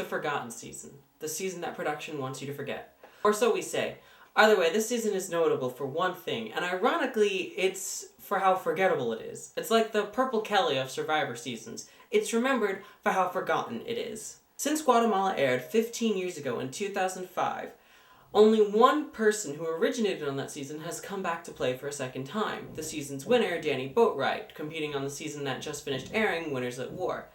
The forgotten season. The season that production wants you to forget. Or so we say. Either way, this season is notable for one thing, and ironically, it's for how forgettable it is. It's like the Purple Kelly of Survivor seasons. It's remembered for how forgotten it is. Since Guatemala aired 15 years ago in 2005, only one person who originated on that season has come back to play for a second time. The season's winner, Danny Boatwright, competing on the season that just finished airing, Winners at War.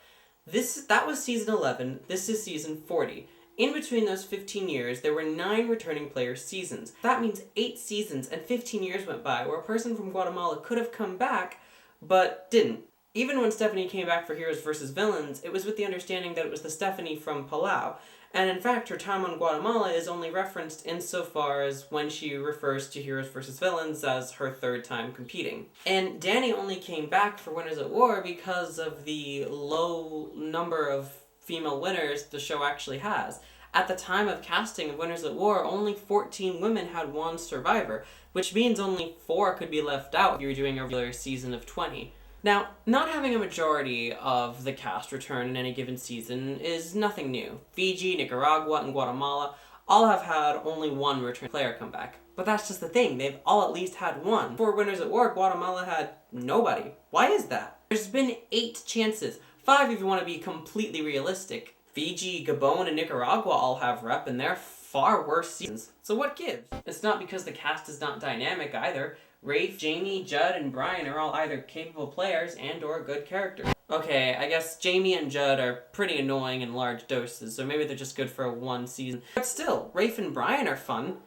That was season 11, this is season 40. In between those 15 years, there were 9 returning players' seasons. That means 8 seasons and 15 years went by where a person from Guatemala could have come back, but didn't. Even when Stephanie came back for Heroes vs. Villains, it was with the understanding that it was the Stephanie from Palau, and in fact her time on Guatemala is only referenced insofar as when she refers to Heroes vs. Villains as her 3rd time competing. And Danny only came back for Winners at War because of the low number of female winners the show actually has. At the time of casting of Winners at War, only 14 women had won Survivor, which means only 4 could be left out if you were doing a regular season of 20. Now, not having a majority of the cast return in any given season is nothing new. Fiji, Nicaragua, and Guatemala all have had only one return player come back. But that's just the thing, they've all at least had one. For Winners at War, Guatemala had nobody. Why is that? There's been 8 chances, 5 if you want to be completely realistic. Fiji, Gabon, and Nicaragua all have rep, and they're far worse seasons. So what gives? It's not because the cast is not dynamic either. Rafe, Jamie, Judd, and Brian are all either capable players and or good characters. Okay, I guess Jamie and Judd are pretty annoying in large doses, so maybe they're just good for one season. But still, Rafe and Brian are fun.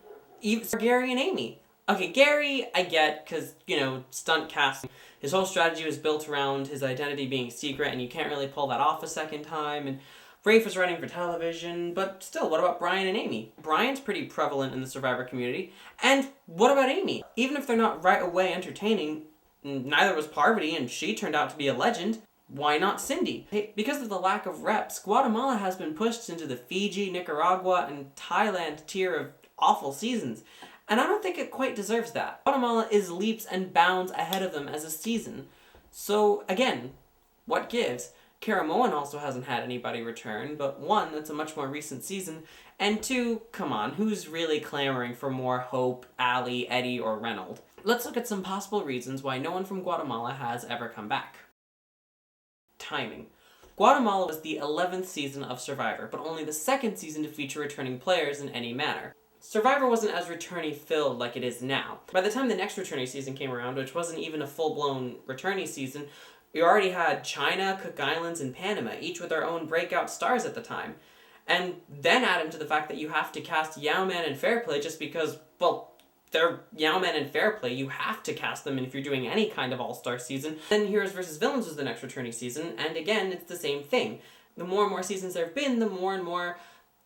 Even for Gary and Amy. Okay, Gary, I get, because, stunt casting. His whole strategy was built around his identity being secret, and you can't really pull that off a second time, and Rafe was writing for television, but still, what about Brian and Amy? Brian's pretty prevalent in the Survivor community, and what about Amy? Even if they're not right away entertaining, neither was Parvati, and she turned out to be a legend. Why not Cindy? Hey, because of the lack of reps, Guatemala has been pushed into the Fiji, Nicaragua, and Thailand tier of awful seasons, and I don't think it quite deserves that. Guatemala is leaps and bounds ahead of them as a season. So, again, what gives? Caramoan also hasn't had anybody return, but 1, that's a much more recent season, and 2, come on, who's really clamoring for more Hope, Ali, Eddie, or Reynold? Let's look at some possible reasons why no one from Guatemala has ever come back. Timing. Guatemala was the 11th season of Survivor, but only the 2nd season to feature returning players in any manner. Survivor wasn't as returnee-filled like it is now. By the time the next returnee season came around, which wasn't even a full-blown returnee season, we already had China, Cook Islands, and Panama, each with their own breakout stars at the time. And then add into the fact that you have to cast Yao-Man and Fairplay just because, well, they're Yao-Man and Fairplay. You have to cast them if you're doing any kind of all-star season. Then Heroes vs. Villains was the next returning season, and again, it's the same thing. The more and more seasons there have been, the more and more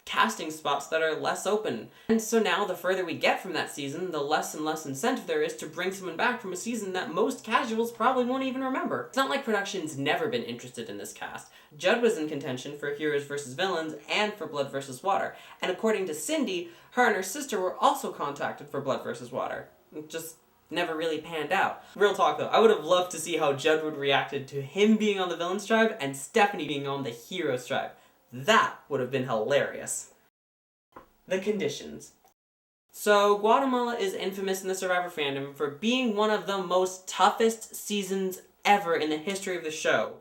casting spots that are less open. And so now, the further we get from that season, the less and less incentive there is to bring someone back from a season that most casuals probably won't even remember. It's not like production's never been interested in this cast. Judd was in contention for Heroes vs. Villains and for Blood vs. Water, and according to Cindy, her and her sister were also contacted for Blood vs. Water. It just never really panned out. Real talk though, I would have loved to see how Judd would have reacted to him being on the Villains tribe and Stephanie being on the Heroes tribe. That would have been hilarious. The conditions. So, Guatemala is infamous in the Survivor fandom for being one of the most toughest seasons ever in the history of the show.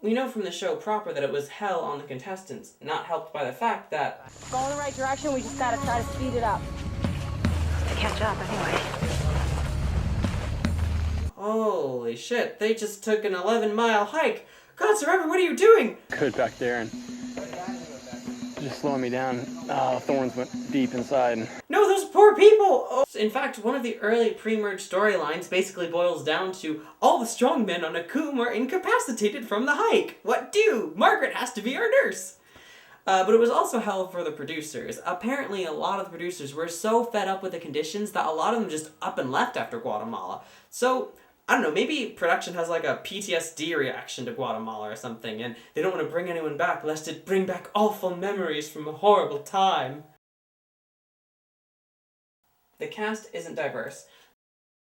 We know from the show proper that it was hell on the contestants, not helped by the fact that going in the right direction, we just gotta try to speed it up. To catch up anyway. Holy shit, they just took an 11-mile hike. God, Survivor, what are you doing? Good back there and just slowing me down. Thorns went deep inside. No, those poor people! Oh. In fact, one of the early pre-merge storylines basically boils down to all the strong men on Akum are incapacitated from the hike. What do? Margaret has to be our nurse. But it was also hell for the producers. Apparently, a lot of the producers were so fed up with the conditions that a lot of them just up and left after Guatemala. So, I don't know, maybe production has like a PTSD reaction to Guatemala or something, and they don't want to bring anyone back lest it bring back awful memories from a horrible time. The cast isn't diverse.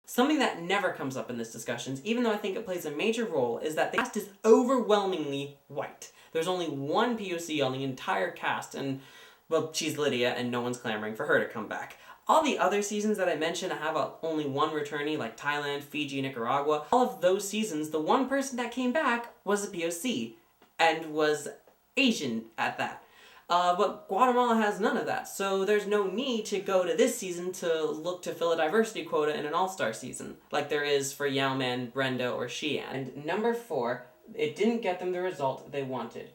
Something that never comes up in this discussion, even though I think it plays a major role, is that the cast is overwhelmingly white. There's only one POC on the entire cast, and, well, she's Lydia, and no one's clamoring for her to come back. All the other seasons that I mentioned have only one returnee, like Thailand, Fiji, Nicaragua. All of those seasons, the one person that came back was a POC, and was Asian at that. But Guatemala has none of that, so there's no need to go to this season to look to fill a diversity quota in an all-star season, like there is for Yao Man, Brenda, or Xian. And number 4, it didn't get them the result they wanted.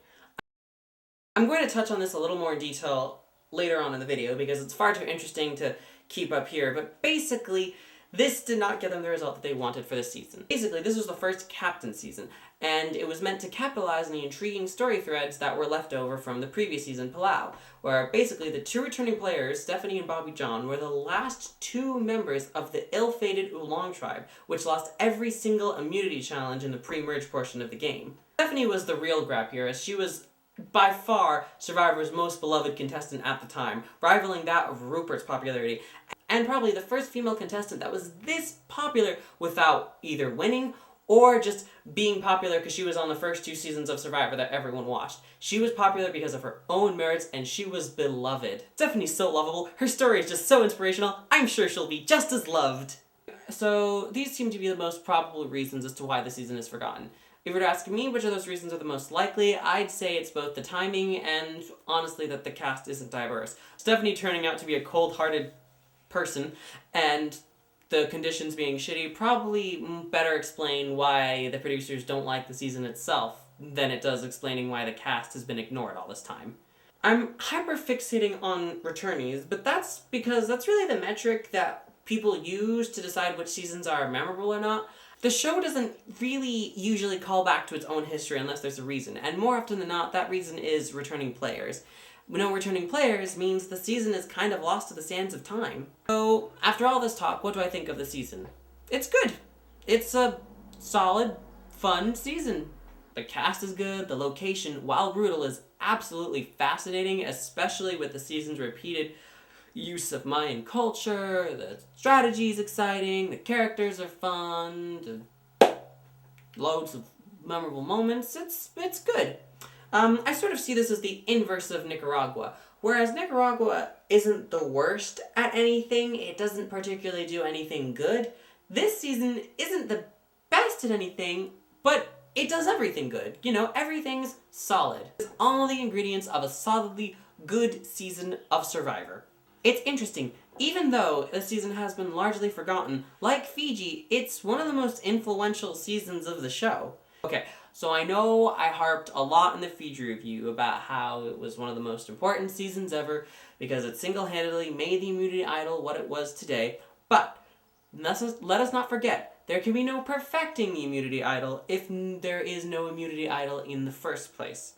I'm going to touch on this a little more in detail later on in the video, because it's far too interesting to keep up here, but basically, this did not get them the result that they wanted for this season. Basically, this was the first captain season, and it was meant to capitalize on the intriguing story threads that were left over from the previous season, Palau, where basically the 2 returning players, Stephanie and Bobby John, were the last 2 members of the ill-fated Oolong tribe, which lost every single immunity challenge in the pre-merge portion of the game. Stephanie was the real grab here, as she was by far Survivor's most beloved contestant at the time, rivaling that of Rupert's popularity, and probably the first female contestant that was this popular without either winning or just being popular because she was on the first 2 seasons of Survivor that everyone watched. She was popular because of her own merits, and she was beloved. Stephanie's so lovable, her story is just so inspirational, I'm sure she'll be just as loved. So these seem to be the most probable reasons as to why the season is forgotten. If you were to ask me which of those reasons are the most likely, I'd say it's both the timing and, honestly, that the cast isn't diverse. Stephanie turning out to be a cold-hearted person, and the conditions being shitty probably better explain why the producers don't like the season itself than it does explaining why the cast has been ignored all this time. I'm hyper-fixating on returnees, but that's because that's really the metric that people use to decide which seasons are memorable or not. The show doesn't really usually call back to its own history unless there's a reason, and more often than not, that reason is returning players. No returning players means the season is kind of lost to the sands of time. So, after all this talk, what do I think of the season? It's good. It's a solid, fun season. The cast is good, the location, while brutal, is absolutely fascinating, especially with the season's repeated use of Mayan culture. The strategy is exciting, the characters are fun, loads of memorable moments. It's good. I sort of see this as the inverse of Nicaragua. Whereas Nicaragua isn't the worst at anything, it doesn't particularly do anything good, this season isn't the best at anything, but it does everything good. You know, everything's solid. It's all the ingredients of a solidly good season of Survivor. It's interesting, even though this season has been largely forgotten, like Fiji, it's one of the most influential seasons of the show. Okay, so I know I harped a lot in the Fiji review about how it was one of the most important seasons ever because it single-handedly made the Immunity Idol what it was today, but let us not forget, there can be no perfecting the Immunity Idol if there is no Immunity Idol in the first place.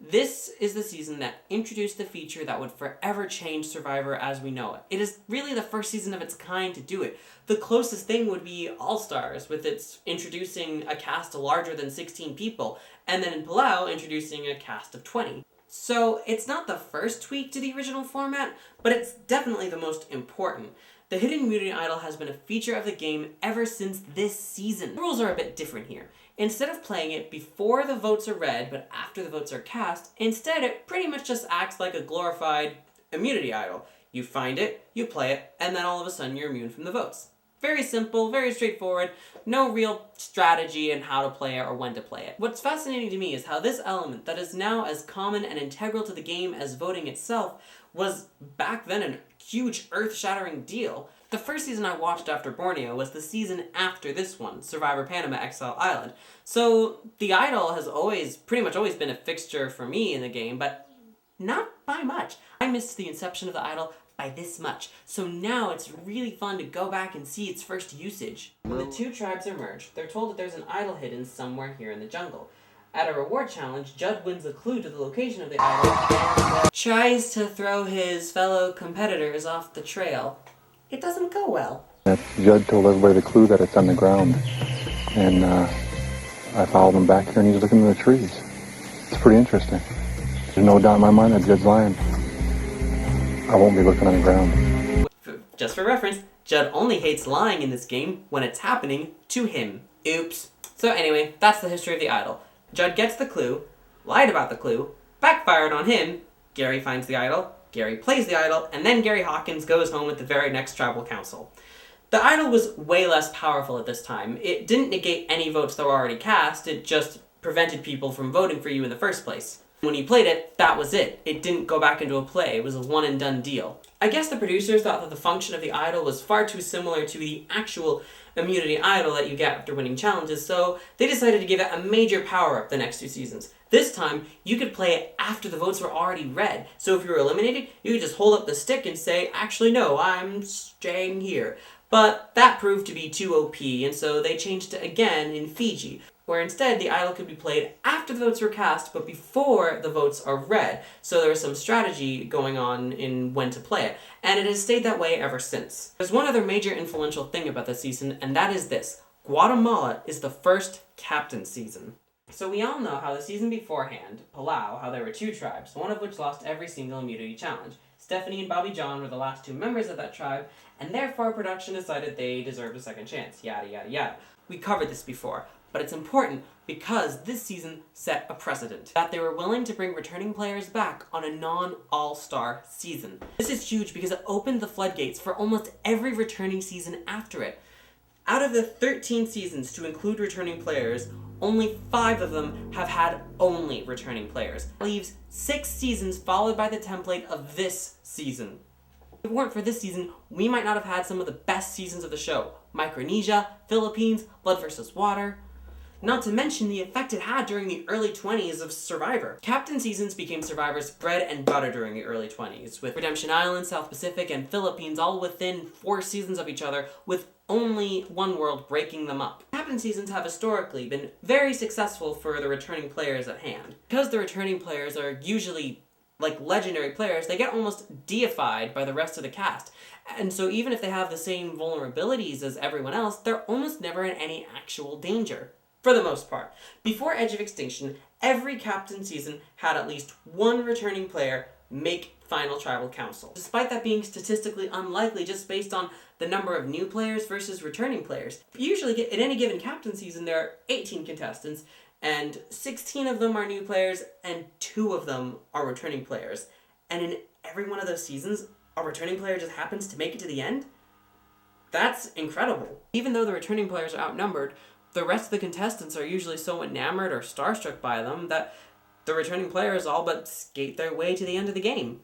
This is the season that introduced the feature that would forever change Survivor as we know it. It is really the first season of its kind to do it. The closest thing would be All Stars, with its introducing a cast larger than 16 people, and then in Palau, introducing a cast of 20. So it's not the first tweak to the original format, but it's definitely the most important. The Hidden Immunity Idol has been a feature of the game ever since this season. The rules are a bit different here. Instead of playing it before the votes are read, but after the votes are cast, instead it pretty much just acts like a glorified Immunity Idol. You find it, you play it, and then all of a sudden you're immune from the votes. Very simple, very straightforward, no real strategy in how to play it or when to play it. What's fascinating to me is how this element, that is now as common and integral to the game as voting itself, was back then a huge earth-shattering deal. The first season I watched after Borneo was the season after this one, Survivor Panama Exile Island. So the Idol has pretty much always been a fixture for me in the game, but not by much. I missed the inception of the Idol by this much, so now it's really fun to go back and see its first usage. When the 2 tribes are merged, they're told that there's an idol hidden somewhere here in the jungle. At a reward challenge, Judd wins a clue to the location of the idol and tries to throw his fellow competitors off the trail. It doesn't go well. Judd told everybody the clue that it's on the ground, and I followed him back here and he's looking in the trees. It's pretty interesting. There's no doubt in my mind that Judd's lying. I won't be looking on the ground. Just for reference, Judd only hates lying in this game when it's happening to him. Oops. So anyway, that's the history of the idol. Judd gets the clue, lied about the clue, backfired on him, Gary finds the idol, Gary plays the idol, and then Gary Hawkins goes home at the very next tribal council. The idol was way less powerful at this time. It didn't negate any votes that were already cast, it just prevented people from voting for you in the first place. When you played it, that was it. It didn't go back into a play, it was a one and done deal. I guess the producers thought that the function of the idol was far too similar to the actual immunity idol that you get after winning challenges, so they decided to give it a major power-up the next 2 seasons. This time, you could play it after the votes were already read, so if you were eliminated, you could just hold up the stick and say, actually no, I'm staying here. But that proved to be too OP, and so they changed it again in Fiji, where instead the idol could be played after the votes were cast, but before the votes are read, so there was some strategy going on in when to play it, and it has stayed that way ever since. There's one other major influential thing about this season, and that is this. Guatemala is the first captain season. So we all know how the season beforehand, Palau, how there were 2 tribes, one of which lost every single immunity challenge. Stephanie and Bobby John were the last 2 members of that tribe, and therefore production decided they deserved a second chance, yada yada yada. We covered this before, but it's important because this season set a precedent, that they were willing to bring returning players back on a non-all-star season. This is huge because it opened the floodgates for almost every returning season after it. Out of the 13 seasons to include returning players, only 5 of them have had only returning players. That leaves 6 seasons followed by the template of this season. If it weren't for this season, we might not have had some of the best seasons of the show. Micronesia, Philippines, Blood vs. Water. Not to mention the effect it had during the early 20s of Survivor. Captain seasons became Survivor's bread and butter during the early 20s, with Redemption Island, South Pacific, and Philippines all within 4 seasons of each other, with only one world breaking them up. Captain seasons have historically been very successful for the returning players at hand. Because the returning players are usually like legendary players, they get almost deified by the rest of the cast. And so even if they have the same vulnerabilities as everyone else, they're almost never in any actual danger. For the most part. Before Edge of Extinction, every captain season had at least 1 returning player make Final Tribal Council. Despite that being statistically unlikely just based on the number of new players versus returning players. Usually, at any given captain season, there are 18 contestants, and 16 of them are new players, and 2 of them are returning players. And in every one of those seasons, a returning player just happens to make it to the end? That's incredible. Even though the returning players are outnumbered, the rest of the contestants are usually so enamored or starstruck by them that the returning players all but skate their way to the end of the game.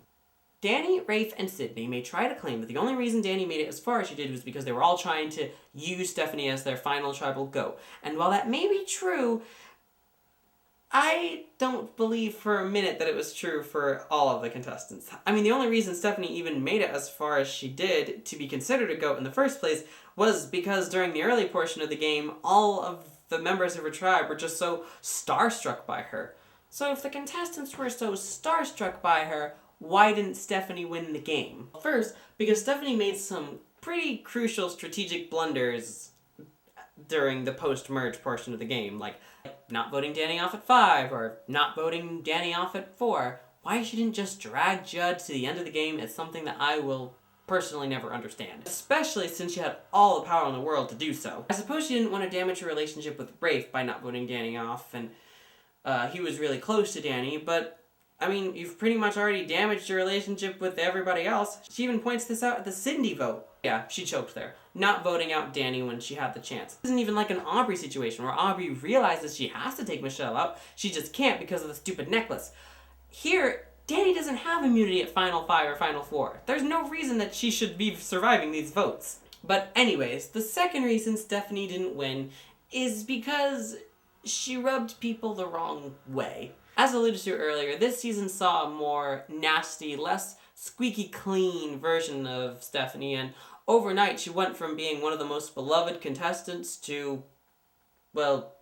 Danny, Rafe, and Sydney may try to claim that the only reason Danny made it as far as she did was because they were all trying to use Stephanie as their final tribal goat. And while that may be true, I don't believe for a minute that it was true for all of the contestants. I mean, the only reason Stephanie even made it as far as she did to be considered a goat in the first place was because during the early portion of the game, all of the members of her tribe were just so starstruck by her. So if the contestants were so starstruck by her, why didn't Stephanie win the game? First, because Stephanie made some pretty crucial strategic blunders during the post-merge portion of the game, like not voting Danny off at 5, or not voting Danny off at 4. Why she didn't just drag Judd to the end of the game is something that I will personally never understand. Especially since she had all the power in the world to do so. I suppose she didn't want to damage her relationship with Rafe by not voting Danny off, and he was really close to Danny, but I mean, you've pretty much already damaged your relationship with everybody else. She even points this out at the Cindy vote. Yeah, she choked there. Not voting out Danny when she had the chance. This isn't even like an Aubrey situation where Aubrey realizes she has to take Michelle out. She just can't because of the stupid necklace. Here, Danny doesn't have immunity at Final 5 or Final 4. There's no reason that she should be surviving these votes. But anyways, the second reason Stephanie didn't win is because she rubbed people the wrong way. As alluded to earlier, this season saw a more nasty, less squeaky clean version of Stephanie, and overnight she went from being one of the most beloved contestants to, well,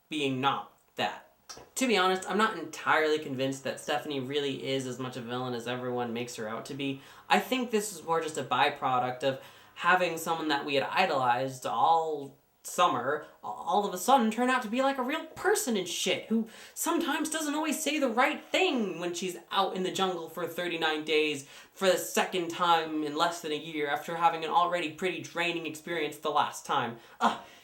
being not that. To be honest, I'm not entirely convinced that Stephanie really is as much a villain as everyone makes her out to be. I think this is more just a byproduct of having someone that we had idolized all summer, all of a sudden turn out to be like a real person and shit, who sometimes doesn't always say the right thing when she's out in the jungle for 39 days for the second time in less than a year after having an already pretty draining experience the last time.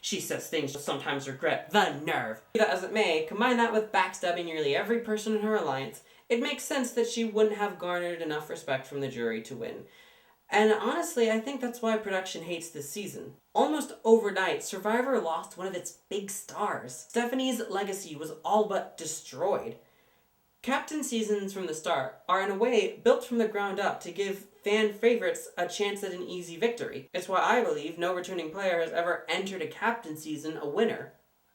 She says things she'll sometimes regret. The nerve. Be that as it may, combine that with backstabbing nearly every person in her alliance, it makes sense that she wouldn't have garnered enough respect from the jury to win. And honestly, I think that's why production hates this season. Almost overnight, Survivor lost one of its big stars. Stephanie's legacy was all but destroyed. Captain seasons from the start are in a way built from the ground up to give fan favorites a chance at an easy victory. It's why I believe no returning player has ever entered a captain season a winner.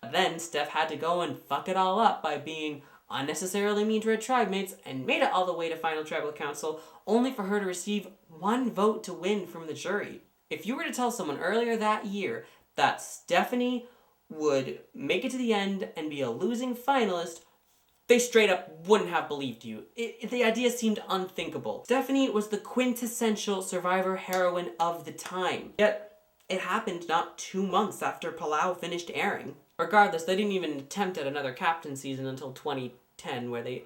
Then Steph had to go and fuck it all up by being unnecessarily mean to her tribe mates and made it all the way to Final Tribal Council only for her to receive 1 vote to win from the jury. If you were to tell someone earlier that year that Stephanie would make it to the end and be a losing finalist, they straight up wouldn't have believed you. The idea seemed unthinkable. Stephanie was the quintessential Survivor heroine of the time. Yet, it happened not 2 months after Palau finished airing. Regardless, they didn't even attempt at another captain season until 2010, where they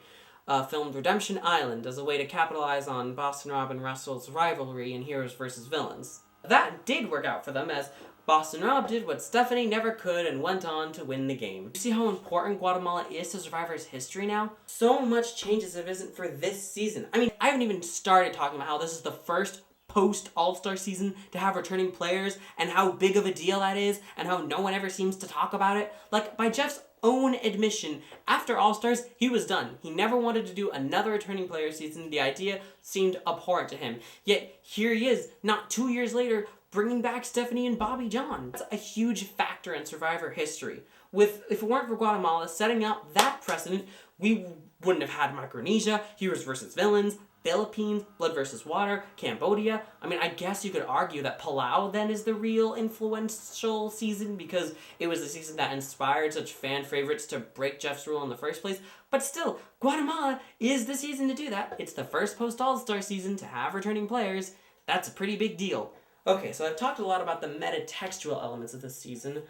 filmed Redemption Island as a way to capitalize on Boston Rob and Russell's rivalry in Heroes vs. Villains. That did work out for them, as Boston Rob did what Stephanie never could and went on to win the game. You see how important Guatemala is to Survivor's history now? So much changes if it isn't for this season. I mean, I haven't even started talking about how this is the first post-All-Star season to have returning players and how big of a deal that is and how no one ever seems to talk about it. Like, by Jeff's own admission, after All-Stars, he was done. He never wanted to do another returning player season. The idea seemed abhorrent to him. Yet, here he is, not 2 years later, bringing back Stephanie and Bobby John. It's a huge factor in Survivor history. If it weren't for Guatemala setting up that precedent, we wouldn't have had Micronesia, Heroes vs. Villains, Philippines, Blood vs. Water, Cambodia. I mean, I guess you could argue that Palau then is the real influential season because it was the season that inspired such fan favorites to break Jeff's rule in the first place. But still, Guatemala is the season to do that. It's the first post-All-Star season to have returning players. That's a pretty big deal. Okay, so I've talked a lot about the meta-textual elements of this season,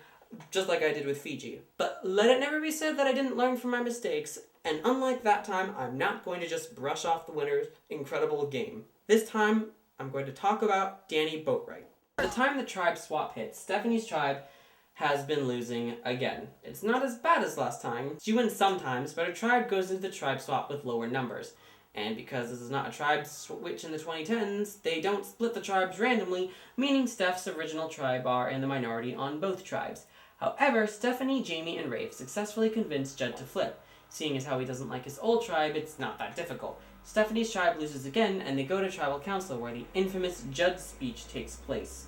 just like I did with Fiji. But let it never be said that I didn't learn from my mistakes, and unlike that time, I'm not going to just brush off the winner's incredible game. This time, I'm going to talk about Danny Boatwright. By the time the tribe swap hits, Stephanie's tribe has been losing again. It's not as bad as last time. She wins sometimes, but her tribe goes into the tribe swap with lower numbers. And because this is not a tribe switch in the 2010s, they don't split the tribes randomly, meaning Steph's original tribe are in the minority on both tribes. However, Stephanie, Jamie, and Rafe successfully convinced Judd to flip. Seeing as how he doesn't like his old tribe, it's not that difficult. Stephanie's tribe loses again, and they go to Tribal Council, where the infamous Judd speech takes place.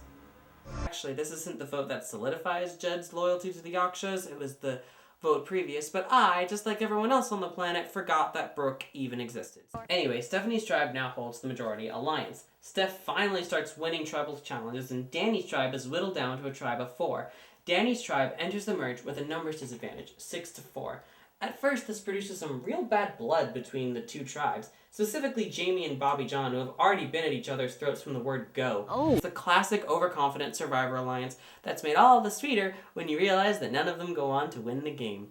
Actually, this isn't the vote that solidifies Judd's loyalty to the Yakshas, it was the vote previous, but I, just like everyone else on the planet, forgot that Brooke even existed. Anyway, Stephanie's tribe now holds the majority alliance. Steph finally starts winning tribal challenges, and Danny's tribe is whittled down to a tribe of 4. Danny's tribe enters the merge with a numbers disadvantage, 6-4. At first, this produces some real bad blood between the two tribes, specifically Jamie and Bobby John, who have already been at each other's throats from the word go. It's a classic overconfident Survivor alliance that's made all the sweeter when you realize that none of them go on to win the game.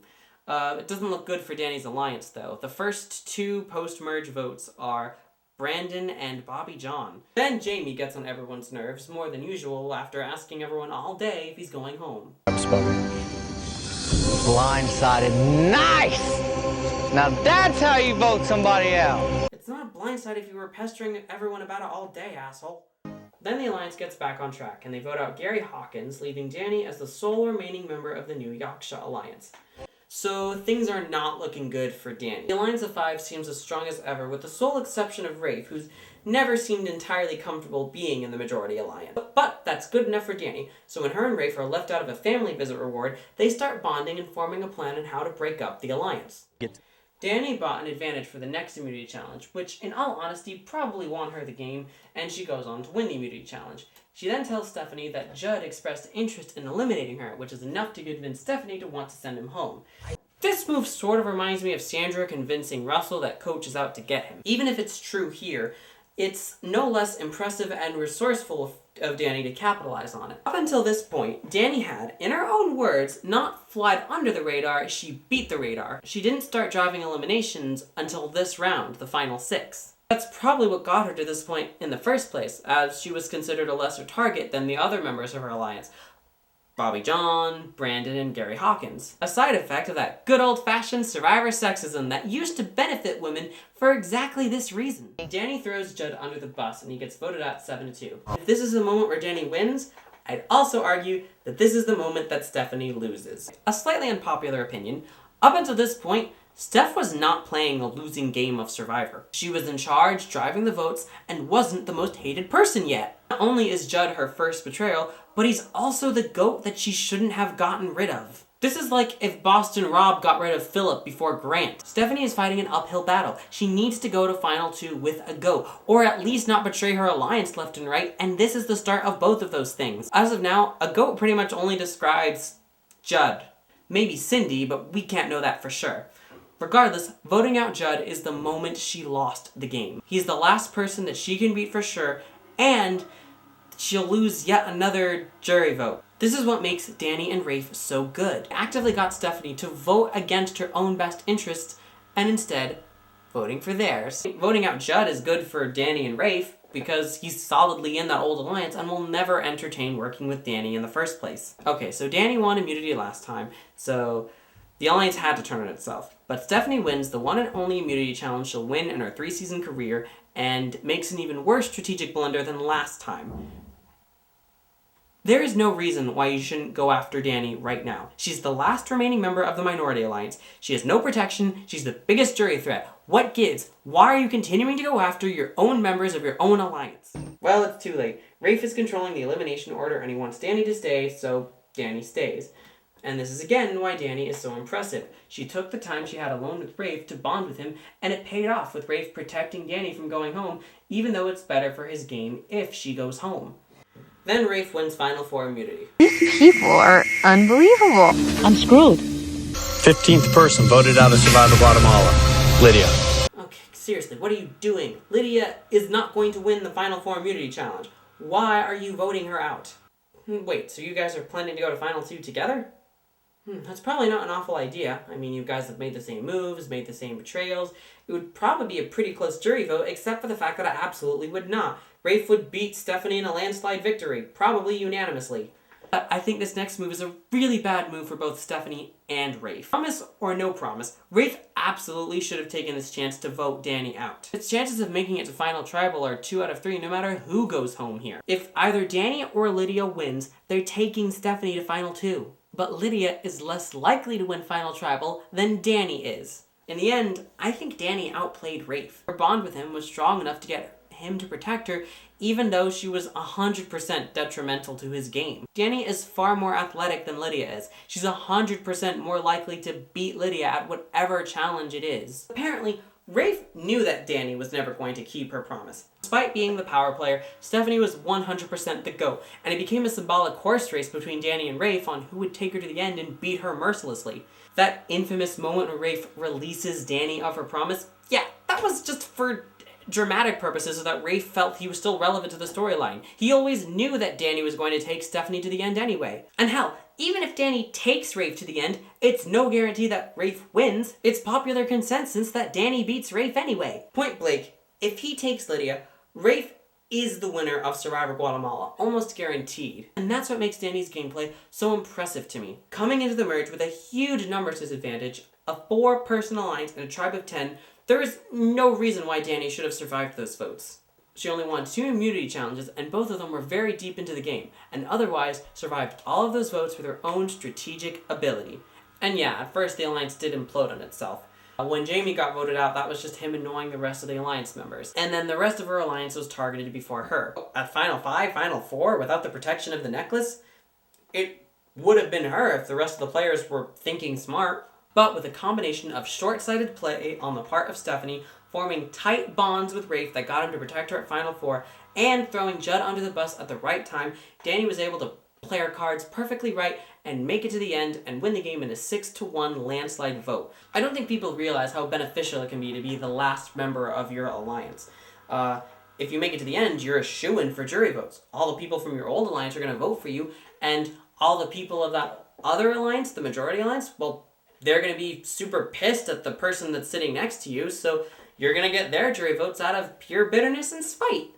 It doesn't look good for Danny's alliance, though. The first 2 post-merge votes are Brandon and Bobby John. Then Jamie gets on everyone's nerves more than usual after asking everyone all day if he's going home. I'm spotted. Blindsided. Nice! Now that's how you vote somebody out. It's not a blindside if you were pestering everyone about it all day, asshole. Then the alliance gets back on track, and they vote out Gary Hawkins, leaving Danny as the sole remaining member of the new Yaksha alliance. So things are not looking good for Danny. The alliance of 5 seems as strong as ever, with the sole exception of Rafe, who's never seemed entirely comfortable being in the majority alliance. But that's good enough for Danny, so when her and Rafe are left out of a family visit reward, they start bonding and forming a plan on how to break up the alliance. Danny bought an advantage for the next immunity challenge, which, in all honesty, probably won her the game, and she goes on to win the immunity challenge. She then tells Stephanie that Judd expressed interest in eliminating her, which is enough to convince Stephanie to want to send him home. This move sort of reminds me of Sandra convincing Russell that Coach is out to get him. Even if it's true here, it's no less impressive and resourceful of Danny to capitalize on it. Up until this point, Danny had, in her own words, not flied under the radar, she beat the radar. She didn't start driving eliminations until this round, the final 6. That's probably what got her to this point in the first place, as she was considered a lesser target than the other members of her alliance. Bobby John, Brandon, and Gary Hawkins. A side effect of that good old-fashioned survivor sexism that used to benefit women for exactly this reason. Danny throws Judd under the bus and he gets voted out 7-2. If this is the moment where Danny wins, I'd also argue that this is the moment that Stephanie loses. A slightly unpopular opinion, up until this point, Steph was not playing a losing game of Survivor. She was in charge, driving the votes, and wasn't the most hated person yet. Not only is Judd her first betrayal, but he's also the GOAT that she shouldn't have gotten rid of. This is like if Boston Rob got rid of Philip before Grant. Stephanie is fighting an uphill battle. She needs to go to Final 2 with a GOAT, or at least not betray her alliance left and right, and this is the start of both of those things. As of now, a GOAT pretty much only describes Judd. Maybe Cindy, but we can't know that for sure. Regardless, voting out Judd is the moment she lost the game. He's the last person that she can beat for sure, and she'll lose yet another jury vote. This is what makes Danny and Rafe so good. They actively got Stephanie to vote against her own best interests, and instead, voting for theirs. Voting out Judd is good for Danny and Rafe, because he's solidly in that old alliance and will never entertain working with Danny in the first place. Okay, so Danny won immunity last time, so the alliance had to turn on itself. But Stephanie wins the one and only immunity challenge she'll win in her 3-season career, and makes an even worse strategic blunder than last time. There is no reason why you shouldn't go after Danny right now. She's the last remaining member of the Minority Alliance. She has no protection. She's the biggest jury threat. What gives? Why are you continuing to go after your own members of your own alliance? Well, it's too late. Rafe is controlling the elimination order and he wants Danny to stay, so Danny stays. And this is again why Danny is so impressive. She took the time she had alone with Rafe to bond with him, and it paid off with Rafe protecting Danny from going home, even though it's better for his game if she goes home. Then Rafe wins Final 4 immunity. These people are unbelievable. I'm screwed. 15th person voted out of Survivor Guatemala. Lydia. Okay, seriously, what are you doing? Lydia is not going to win the Final 4 immunity challenge. Why are you voting her out? Wait, so you guys are planning to go to Final 2 together? That's probably not an awful idea. I mean, you guys have made the same moves, made the same betrayals. It would probably be a pretty close jury vote, except for the fact that I absolutely would not. Rafe would beat Stephanie in a landslide victory, probably unanimously. But I think this next move is a really bad move for both Stephanie and Rafe. Promise or no promise, Rafe absolutely should have taken this chance to vote Danny out. Its chances of making it to Final Tribal are 2 out of 3 no matter who goes home here. If either Danny or Lydia wins, they're taking Stephanie to Final 2. But Lydia is less likely to win Final Tribal than Danny is. In the end, I think Danny outplayed Rafe. Her bond with him was strong enough to get him to protect her, even though she was 100% detrimental to his game. Danny is far more athletic than Lydia is. She's 100% more likely to beat Lydia at whatever challenge it is. Apparently, Rafe knew that Danny was never going to keep her promise. Despite being the power player, Stephanie was 100% the GOAT, and it became a symbolic horse race between Danny and Rafe on who would take her to the end and beat her mercilessly. That infamous moment where Rafe releases Danny of her promise, yeah, that was just for dramatic purposes so that Rafe felt he was still relevant to the storyline. He always knew that Danny was going to take Stephanie to the end anyway. And hell, even if Danny takes Rafe to the end, it's no guarantee that Rafe wins. It's popular consensus that Danny beats Rafe anyway. Point blank, if he takes Lydia, Rafe is the winner of Survivor Guatemala, almost guaranteed. And that's what makes Danny's gameplay so impressive to me. Coming into the merge with a huge numbers disadvantage, a 4-person alliance and a tribe of 10, there is no reason why Danny should have survived those votes. She only won 2 immunity challenges, and both of them were very deep into the game, and otherwise survived all of those votes with her own strategic ability. And yeah, at first the alliance did implode on itself. When Jamie got voted out, that was just him annoying the rest of the alliance members. And then the rest of her alliance was targeted before her. At Final 5, Final 4, without the protection of the necklace, it would have been her if the rest of the players were thinking smart. But with a combination of short-sighted play on the part of Stephanie, forming tight bonds with Rafe that got him to protect her at Final 4, and throwing Judd under the bus at the right time, Danny was able to play her cards perfectly right and make it to the end and win the game in a 6-1 landslide vote. I don't think people realize how beneficial it can be to be the last member of your alliance. if you make it to the end, you're a shoo-in for jury votes. All the people from your old alliance are going to vote for you, and all the people of that other alliance, the majority alliance, well, they're going to be super pissed at the person that's sitting next to you, so you're going to get their jury votes out of pure bitterness and spite.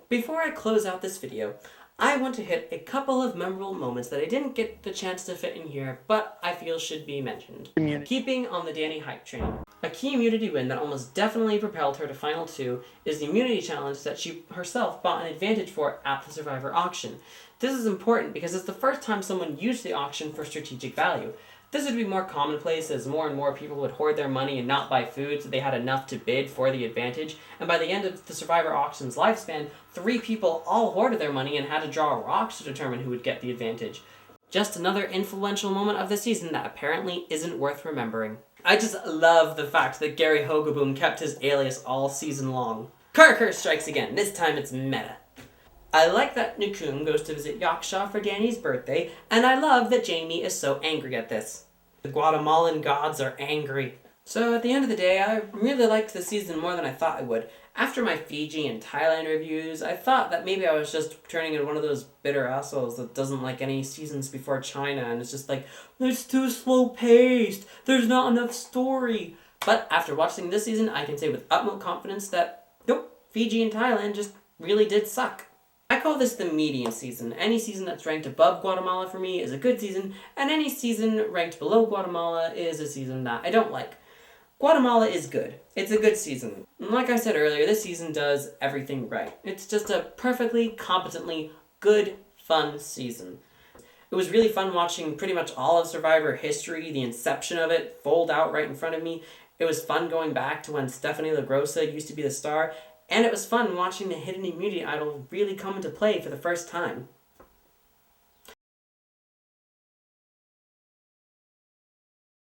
Before I close out this video, I want to hit a couple of memorable moments that I didn't get the chance to fit in here, but I feel should be mentioned. Keeping on the Dani hype train. A key immunity win that almost definitely propelled her to Final 2 is the immunity challenge that she herself bought an advantage for at the Survivor auction. This is important because it's the first time someone used the auction for strategic value. This would be more commonplace as more and more people would hoard their money and not buy food so they had enough to bid for the advantage, and by the end of the Survivor auction's lifespan, 3 people all hoarded their money and had to draw rocks to determine who would get the advantage. Just another influential moment of the season that apparently isn't worth remembering. I just love the fact that Gary Hogaboom kept his alias all season long. Karkur strikes again, this time it's meta. I like that Nakoom goes to visit Yaksha for Dani's birthday, and I love that Jamie is so angry at this. The Guatemalan gods are angry. So at the end of the day, I really liked the season more than I thought I would. After my Fiji and Thailand reviews, I thought that maybe I was just turning into one of those bitter assholes that doesn't like any seasons before China, and it's just like, it's too slow paced, there's not enough story. But after watching this season, I can say with utmost confidence that, nope, Fiji and Thailand just really did suck. I call this the median season. Any season that's ranked above Guatemala for me is a good season, and any season ranked below Guatemala is a season that I don't like. Guatemala is good. It's a good season. And like I said earlier, this season does everything right. It's just a perfectly, competently good, fun season. It was really fun watching pretty much all of Survivor history, the inception of it, fold out right in front of me. It was fun going back to when Stephanie LaGrossa used to be the star, and it was fun watching the hidden immunity idol really come into play for the first time.